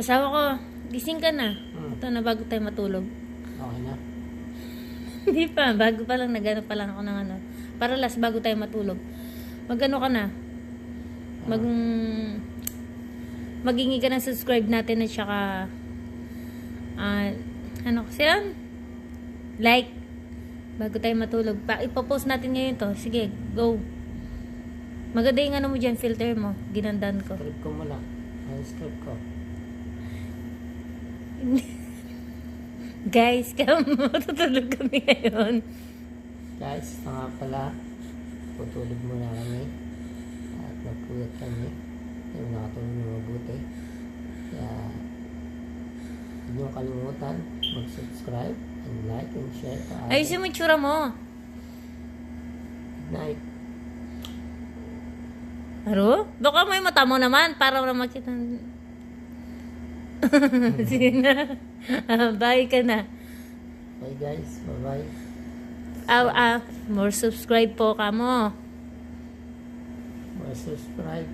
Asawa ko, gising ka na. Hmm. Ito na bago tayo matulog. Okay na. Hindi pa, bago pa lang, nagano pa lang ako ng ano. Para last, bago tayo matulog. Magano ka na? Magingi ka ng subscribe natin at saka ano kasi yan? Like bago tayo matulog. Ipopost natin ngayon to. Sige, go. Maganda yung ano mo dyan, filter mo. Ginandan ko. Script ko muna. Ang script ko. Guys, matutulog kami ngayon. Guys, ito nga pala. Tutulog muna kami. At nagpuyat kami. Hindi mo nakatulog na mabuti. Kaya, huwag niyo kalimutan mag-subscribe and like and share. Ayusin mo yung tsura mo. Good night. Aro? Baka may mata mo naman para na makita. Sige na. Bye ka na. Bye guys. Bye-bye. More subscribe po ka mo. More subscribe.